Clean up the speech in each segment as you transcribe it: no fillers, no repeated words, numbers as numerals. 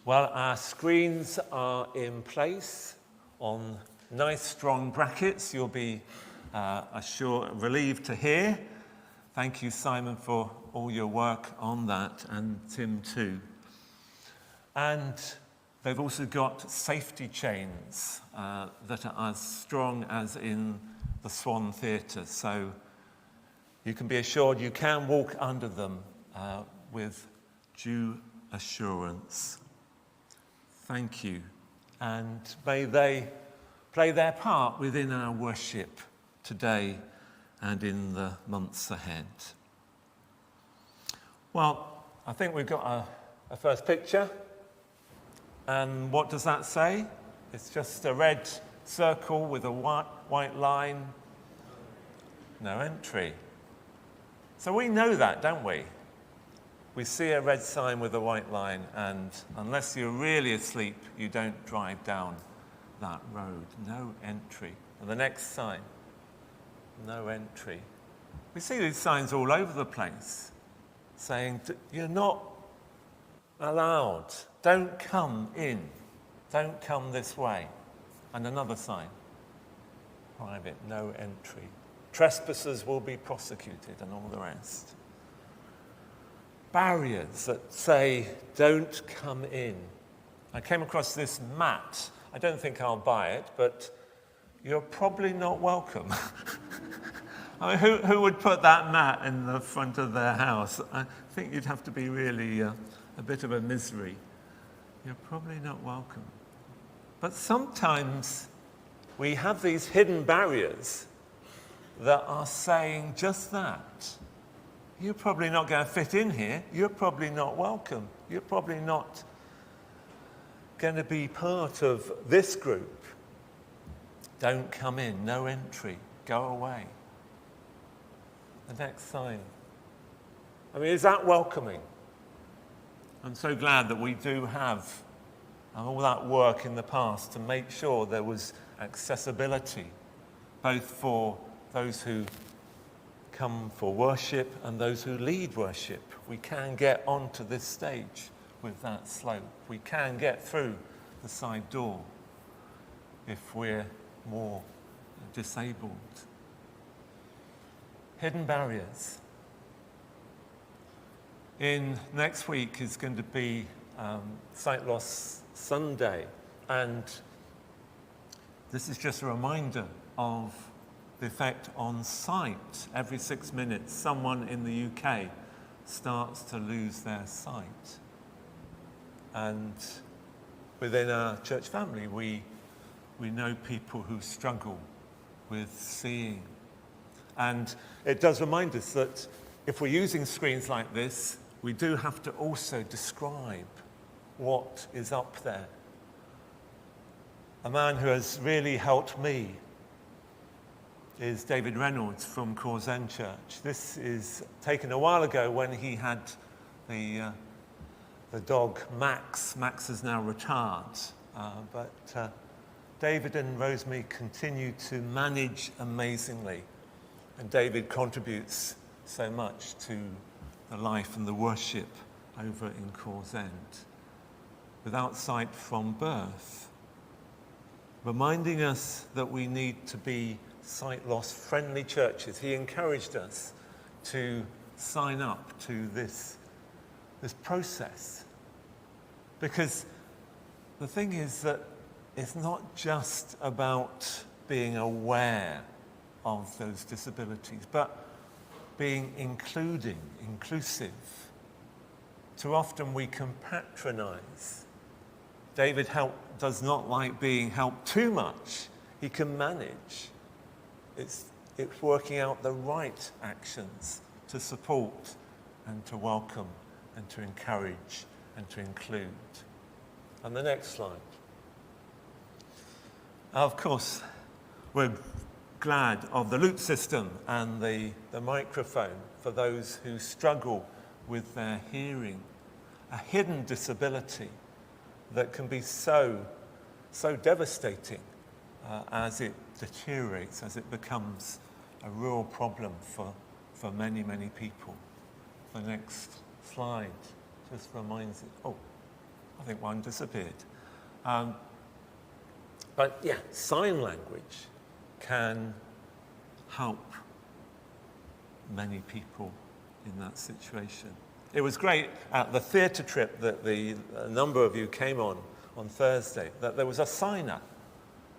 Well, our screens are in place on nice strong brackets. You'll be relieved to hear. Thank you, Simon, for all your work on that, and Tim too. And they've also got safety chains that are as strong as in the Swan Theatre, so you can be assured you can walk under them with due assurance. Thank you, and may they play their part within our worship today and in the months ahead. Well, I think we've got a first picture, and what does that say? It's just a red circle with a white line, no entry. So we know that, don't we? We see a red sign with a white line, and unless you're really asleep, you don't drive down that road. No entry. And the next sign, no entry. We see these signs all over the place saying, you're not allowed. Don't come in. Don't come this way. And another sign, private, no entry. Trespassers will be prosecuted, and all the rest. Barriers that say, don't come in. I came across this mat. I don't think I'll buy it, but you're probably not welcome. I mean, who would put that mat in the front of their house? I think you'd have to be really a bit of a misery. You're probably not welcome. But sometimes we have these hidden barriers that are saying just that. You're probably not going to fit in here. You're probably not welcome. You're probably not going to be part of this group. Don't come in. No entry. Go away. The next sign. I mean, is that welcoming? I'm so glad that we do have all that work in the past to make sure there was accessibility, both for those who come for worship and those who lead worship. We can get onto this stage with that slope. We can get through the side door if we're more disabled. Hidden barriers. Next week is going to be Sight Loss Sunday, and this is just a reminder of the effect on sight. Every 6 minutes, someone in the UK starts to lose their sight. And within our church family, we know people who struggle with seeing. And it does remind us that if we're using screens like this, we do have to also describe what is up there. A man who has really helped me is David Reynolds from Corzen Church. This is taken a while ago when he had the dog Max. Max is now retired, but David and Rosemary continue to manage amazingly, and David contributes so much to the life and the worship over in Corzen. Without sight from birth, reminding us that we need to be sight loss friendly churches. He encouraged us to sign up to this process, because the thing is that it's not just about being aware of those disabilities, but being inclusive. Too often we can patronize. David does not like being helped too much. He can manage. It's working out the right actions to support and to welcome and to encourage and to include. And the next slide. Of course, we're glad of the loop system and the microphone for those who struggle with their hearing, a hidden disability that can be so devastating as it deteriorates, as it becomes a real problem for many, many people. The next slide just reminds it. Oh, I think one disappeared. But yeah, sign language can help many people in that situation. It was great at the theatre trip that a number of you came on Thursday, that there was a signer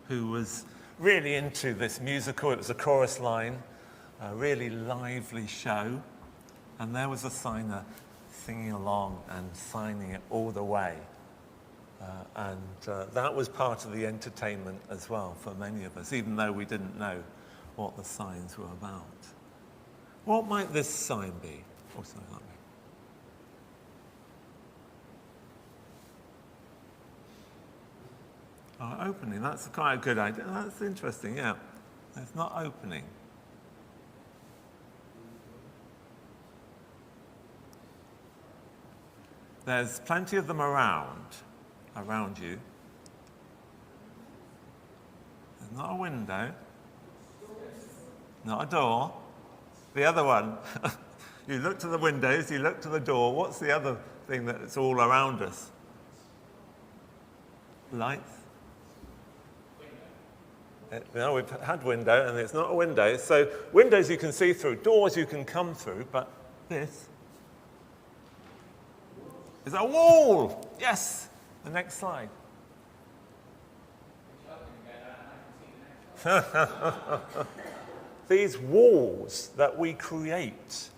who was really into this musical. It was a chorus line, a really lively show, and there was a signer singing along and signing it all the way. That was part of the entertainment as well for many of us, even though we didn't know what the signs were about. What might this sign be? Oh, sorry, that way. Oh, opening, that's quite a good idea. That's interesting, yeah. It's not opening. There's plenty of them around you. There's not a window, not a door. The other one, you look to the windows, you look to the door. What's the other thing that's all around us? Lights? No, we've had window, and it's not a window. So windows you can see through, doors you can come through, but this is a wall. Yes. The next slide. These walls that we create.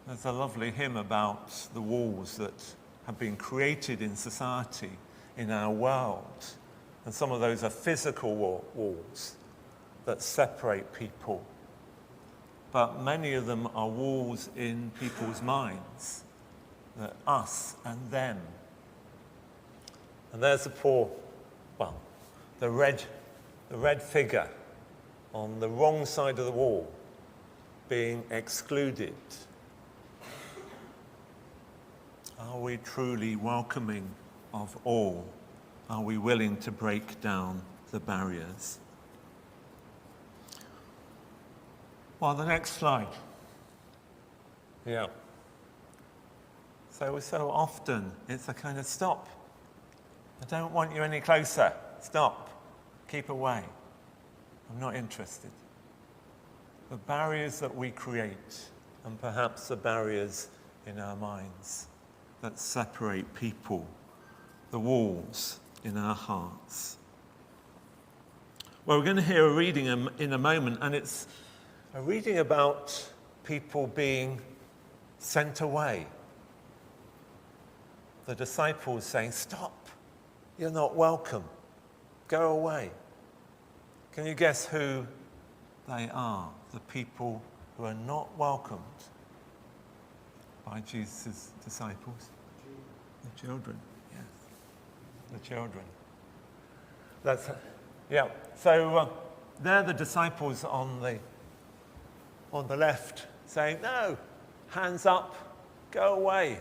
There's a lovely hymn about the walls that have been created in society, in our world. And some of those are physical walls that separate people. But many of them are walls in people's minds, that us and them. And there's the red figure on the wrong side of the wall, being excluded. Are we truly welcoming of all? Are we willing to break down the barriers? Well, the next slide. Yeah. So often it's a kind of stop. I don't want you any closer. Stop. Keep away. I'm not interested. The barriers that we create, and perhaps the barriers in our minds that separate people, the walls in our hearts. Well, we're going to hear a reading in a moment, and it's a reading about people being sent away. The disciples saying, "Stop, you're not welcome. Go away." Can you guess who they are? The people who are not welcomed by Jesus' disciples? The children, yes. The children. So they're the disciples on the left saying, "No, hands up, go away."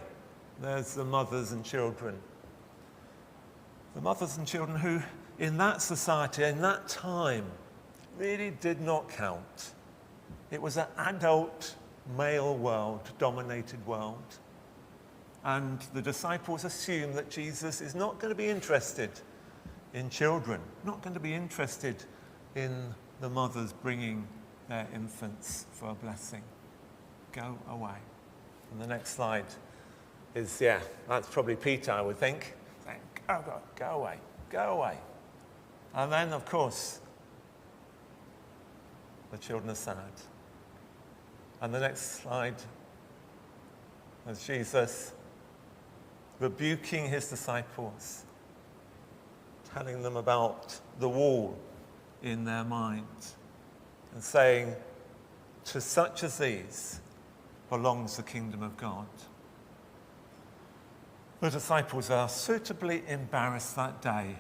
There's the mothers and children. The mothers and children who, in that society, in that time, really did not count. It was an adult, male world, dominated world. And the disciples assume that Jesus is not going to be interested in children, not going to be interested in the mothers bringing their infants for a blessing. Go away. And the next slide is, that's probably Peter, I would think, saying, go away, go away. And then, of course, the children are sad. And the next slide is Jesus rebuking his disciples, telling them about the wall in their minds, and saying, "To such as these belongs the kingdom of God." The disciples are suitably embarrassed that day,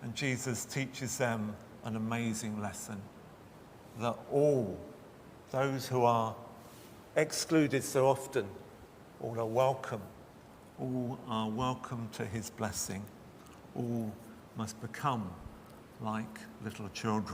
and Jesus teaches them an amazing lesson, that all those who are excluded so often, all are welcome to his blessing. All must become like little children.